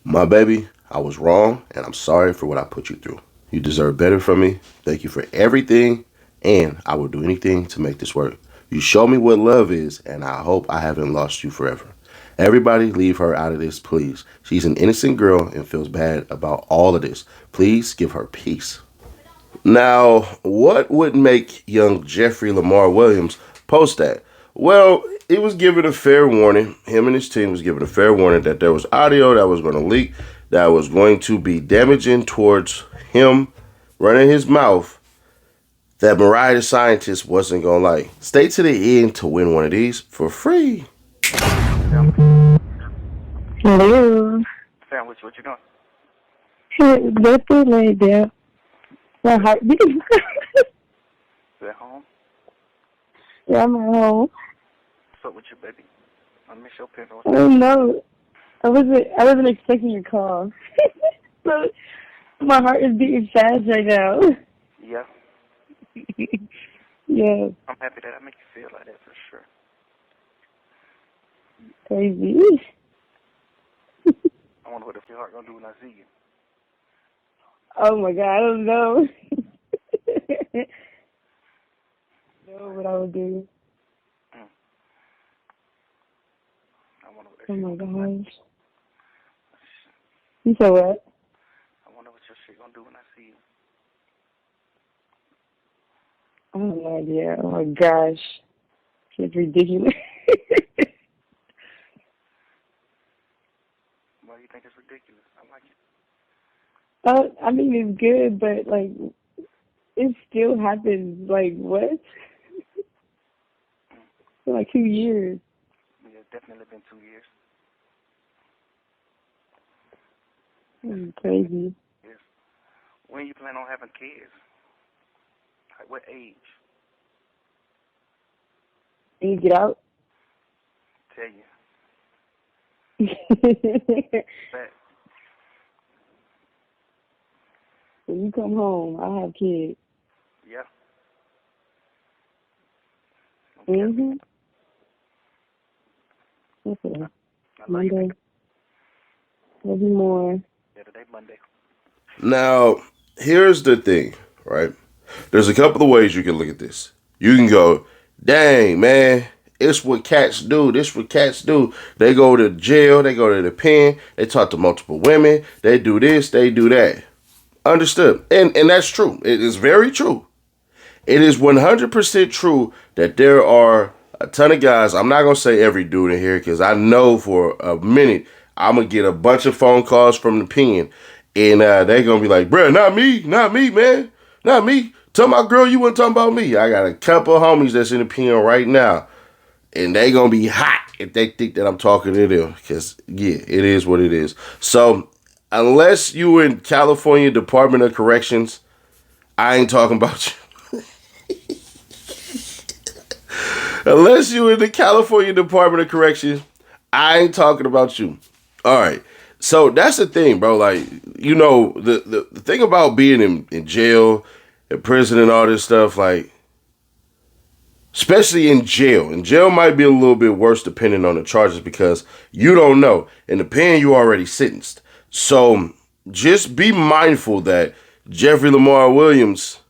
My baby, I was wrong, and I'm sorry for what I put you through. You deserve better from me. Thank you for everything, and I will do anything to make this work. You show me what love is, and I hope I haven't lost you forever. Everybody leave her out of this, please. She's an innocent girl and feels bad about all of this. Please give her peace. Now, what would make young Jeffrey Lamar Williams post that? Well, he was given a fair warning. Him and his team was given a fair warning that there was audio that was going to leak, that was going to be damaging towards him running his mouth, that Mariah the scientist wasn't going to like. Stay to the end to win one of these for free. Hello. Sam, what you doing? Nothing like that. My heart beating. You at home? Yeah, I'm at home. What's up with you, baby? I miss your pen. I don't know. I wasn't expecting your call. So my heart is beating fast right now. Yeah, Yeah, I'm happy that I make you feel like that for sure. crazy. I wonder what your heart gonna do when I see you. Oh my god, I don't know. Know what I would do. I wonder what that Oh shit my gonna do. gosh. You said what? I wonder what your shit gonna do when I see you. I have no idea. Oh my gosh. It's ridiculous. Why do you think it's ridiculous? I like it. I mean, it's good, but like, it still happens. Like, what? For like 2 years. Yeah, it's definitely been 2 years. Crazy. Yes. When you plan on having kids? Like what age? Can you get out? Tell you. But When you come home, I have kids. yeah. Mm-hmm. What's it? I love you. Monday. Maybe more. Yeah, today Monday. Now, here's the thing, right? There's a couple of ways you can look at this. You can go, dang, man, it's what cats do. This what cats do. They go to jail. They go to the pen. They talk to multiple women. They do this. They do that. Understood. And that's true. It is very true. It is 100% true that there are a ton of guys. I'm not going to say every dude in here because I know for a minute I'm going to get a bunch of phone calls from the pen. And they're going to be like, bruh, not me, man. Not me. Tell my girl you weren't talking about me. I got a couple of homies that's in the pen right now. And they going to be hot if they think that I'm talking to them. Because, yeah, it is what it is. So, unless you in California Department of Corrections, I ain't talking about you. Unless you in the California Department of Corrections, I ain't talking about you. All right. So that's the thing, bro. Like, you know, the thing about being in jail, in prison and all this stuff, like, especially in jail. In jail might be a little bit worse depending on the charges because you don't know. In the pen, you already sentenced. So just be mindful that Jeffrey Lamar Williams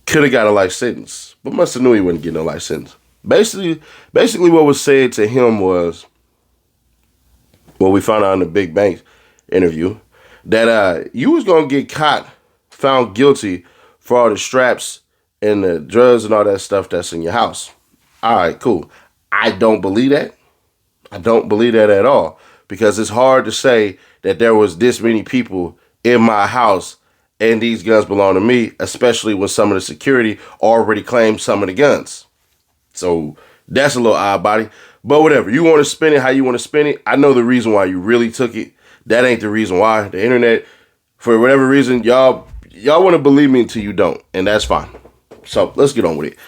could have got a life sentence, but must have knew he wouldn't get no life sentence. Basically what was said to him was, what we found out in the Big Bank interview, that you was going to get caught, found guilty for all the straps and the drugs and all that stuff that's in your house. All right, cool. I don't believe that. I don't believe that at all because it's hard to say that there was this many people in my house and these guns belong to me, especially when some of the security already claimed some of the guns. So that's a little odd body. But whatever. You want to spin it how you want to spin it. I know the reason why you really took it. That ain't the reason why. The internet, for whatever reason, y'all want to believe me until you don't. And that's fine. So let's get on with it.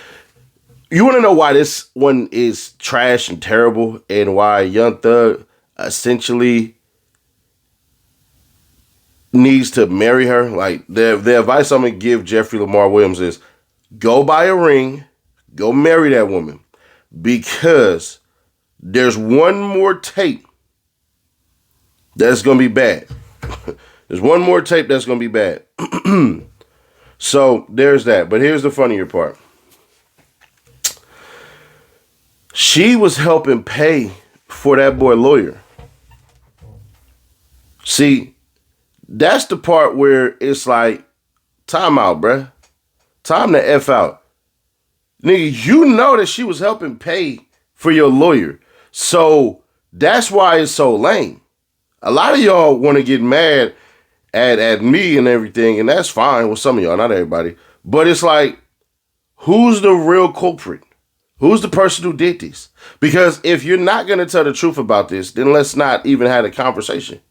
You want to know why this one is trash and terrible and why Young Thug essentially needs to marry her? Like, the advice I'm going to give Jeffrey Lamar Williams is go buy a ring, go marry that woman, because there's one more tape that's going to be bad. There's one more tape that's going to be bad. So there's that. But here's the funnier part. She was helping pay for that boy lawyer. See, that's the part where it's like, time out, bruh. Time to F out. Nigga, you know that she was helping pay for your lawyer. So that's why it's so lame. A lot of y'all want to get mad at me and everything, and that's fine with some of y'all, not everybody. But it's like, who's the real culprit? Who's the person who did this? Because if you're not going to tell the truth about this, then let's not even have a conversation.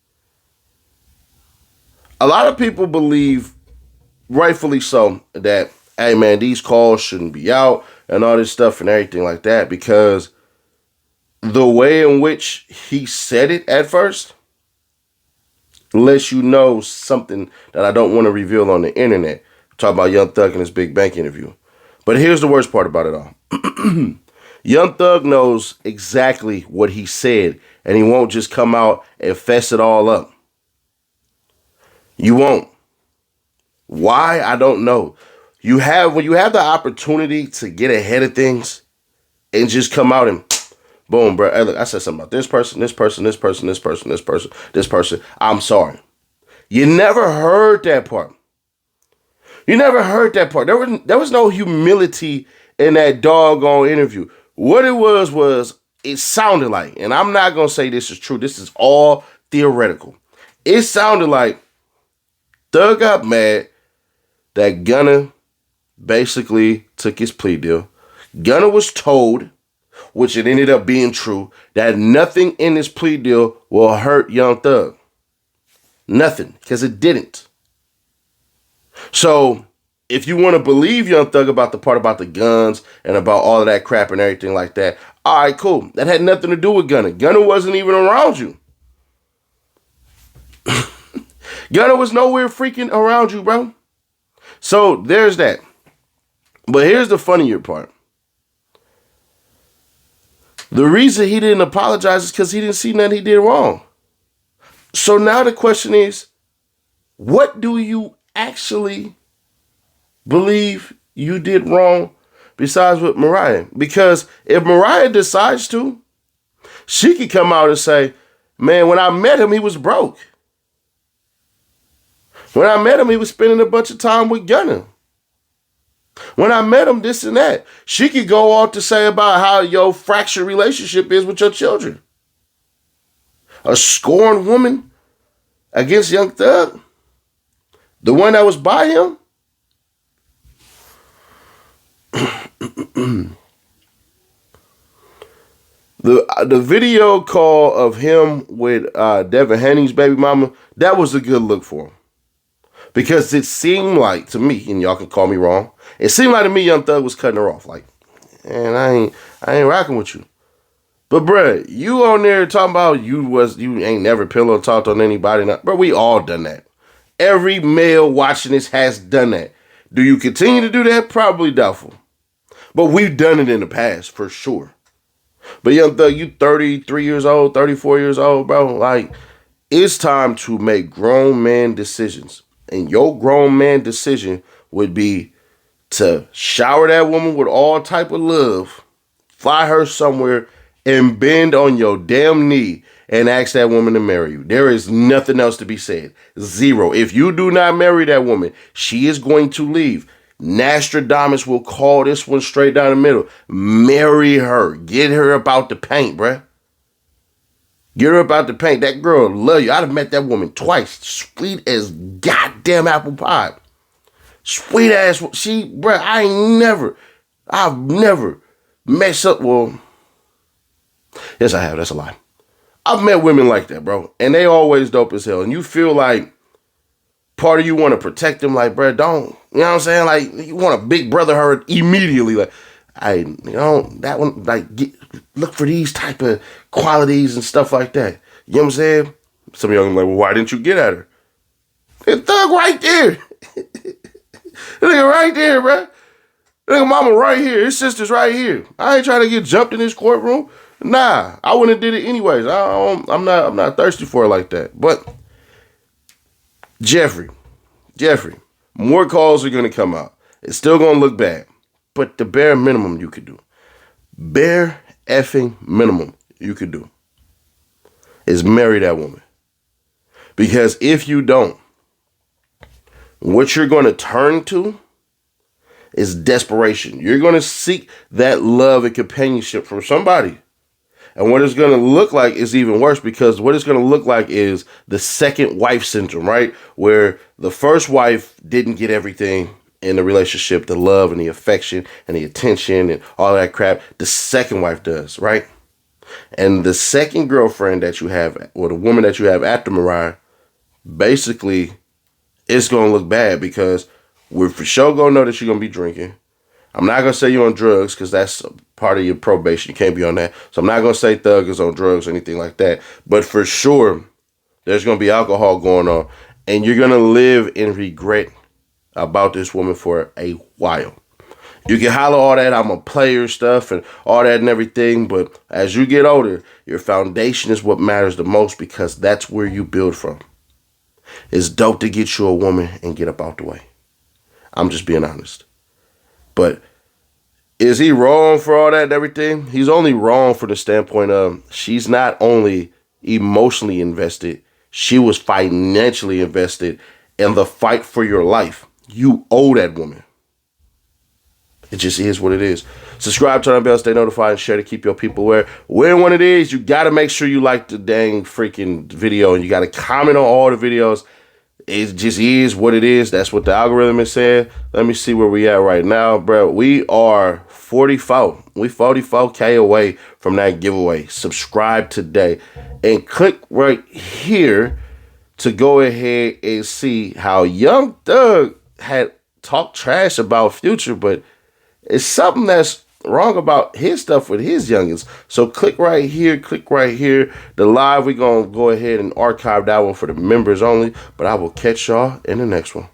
A lot of people believe, rightfully so, that, hey man, these calls shouldn't be out and all this stuff and everything like that, because the way in which he said it at first lets you know something that I don't want to reveal on the internet. Talk about Young Thug in his Big Bank interview. But here's the worst part about it all. Young Thug knows exactly what he said, and he won't just come out and fess it all up. You won't. Why? I don't know. When you have the opportunity to get ahead of things and just come out and boom, bro. Hey, look, I said something about this person, this person, this person, this person, this person, this person. I'm sorry. You never heard that part. You never heard that part. There was no humility in that doggone interview. What it was it sounded like, and I'm not going to say this is true. This is all theoretical. It sounded like Thug got mad that Gunna basically took his plea deal. Gunna was told, which it ended up being true, that nothing in this plea deal will hurt Young Thug. Nothing, because it didn't. So, if you want to believe Young Thug about the part about the guns and about all of that crap and everything like that, all right, cool. That had nothing to do with Gunna. Gunna wasn't even around you. Gunna was nowhere freaking around you, bro. So, there's that. But here's the funnier part. The reason he didn't apologize is because he didn't see nothing he did wrong. So now the question is, what do you actually believe you did wrong besides with Mariah? Because if Mariah decides to, she could come out and say, man, when I met him, he was broke. When I met him, he was spending a bunch of time with Gunna. When I met him, this and that. She could go on to say about how your fractured relationship is with your children. A scorned woman against Young Thug? The one that was by him? The video call of him with Devin Hanning's baby mama, that was a good look for him. Because it seemed like, to me, and y'all can call me wrong, it seemed like to me Young Thug was cutting her off. Like, man, I ain't rocking with you. But bruh, you on there talking about you ain't never pillow talked on anybody. Bro, we all done that. Every male watching this has done that. Do you continue to do that? Probably doubtful. But we've done it in the past, for sure. But Young Thug, you 33 years old, 34 years old, bro. Like, it's time to make grown man decisions. And your grown man decision would be to shower that woman with all type of love, fly her somewhere, and bend on your damn knee and ask that woman to marry you. There is nothing else to be said. Zero. If you do not marry that woman, she is going to leave. Nostradamus will call this one straight down the middle. Marry her. Get her about the paint, bruh. Get her about the paint. That girl love you. I'd have met that woman twice. Sweet as goddamn apple pie. Sweet ass. Bruh, I've never met up. Well, yes, I have. That's a lie. I've met women like that, bro. And they always dope as hell. And you feel like part of you want to protect them. Like, bro, don't. You know what I'm saying? Like, you want a big brother her immediately. Like, that one, like, look for these type of qualities and stuff like that. You know what I'm saying? Some of y'all are like, well, why didn't you get at her? That Thug right there. Nigga right there, bro. Nigga mama right here. His sister's right here. I ain't trying to get jumped in this courtroom. Nah, I wouldn't have did it anyways. I'm not thirsty for it like that. But Jeffrey, more calls are gonna come out. It's still gonna look bad, but the bare minimum you could do, bare effing minimum you could do, is marry that woman. Because if you don't, what you're gonna turn to is desperation. You're gonna seek that love and companionship from somebody. And what it's going to look like is even worse, because what it's going to look like is the second wife syndrome, right? Where the first wife didn't get everything in the relationship, the love and the affection and the attention and all that crap. The second wife does, right? And the second girlfriend that you have, or the woman that you have after Mariah, basically it's going to look bad, because we're for sure going to know that you're going to be drinking. I'm not going to say you're on drugs, because that's part of your probation. You can't be on that. So I'm not going to say Thug is on drugs or anything like that. But for sure, there's going to be alcohol going on. And you're going to live in regret about this woman for a while. You can holler all that I'm a player stuff and all that and everything. But as you get older, your foundation is what matters the most, because that's where you build from. It's dope to get you a woman and get up out the way. I'm just being honest. But is he wrong for all that and everything? He's only wrong from the standpoint of she's not only emotionally invested, she was financially invested in the fight for your life. You owe that woman. It just is what it is. Subscribe, turn on the bell, stay notified, and share to keep your people aware. When one it is, you got to make sure you like the dang freaking video, and you got to comment on all the videos. It just is what it is. That's what the algorithm is saying. Let me see where we at right now, bro. We are 44. We 44K away from that giveaway. Subscribe today and click right here to go ahead and see how Young Thug had talked trash about Future, but it's something that's wrong about his stuff with his youngins. So click right here, The live, we're going to go ahead and archive that one for the members only. But I will catch y'all in the next one.